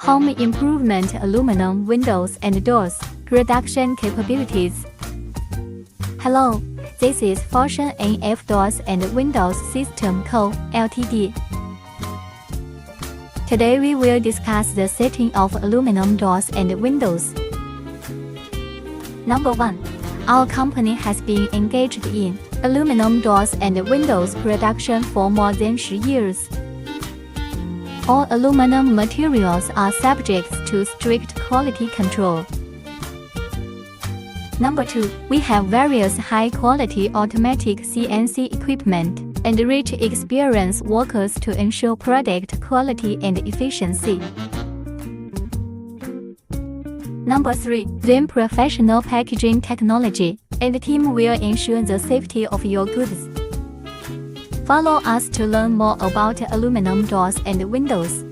Home improvement aluminum windows and doors, production capabilities. Hello, this is Fortune NF Doors and Windows System Co., Ltd. Today we will discuss the setting of aluminum doors and windows. Number 1. Our company has been engaged in aluminum doors and windows production for more than 10 years. All aluminum materials are subject to strict quality control. Number 2. We have various high-quality automatic CNC equipment and rich experienced workers to ensure product quality and efficiency. Number 3. Then professional packaging technology and the team will ensure the safety of your goods. Follow us to learn more about aluminum doors and windows.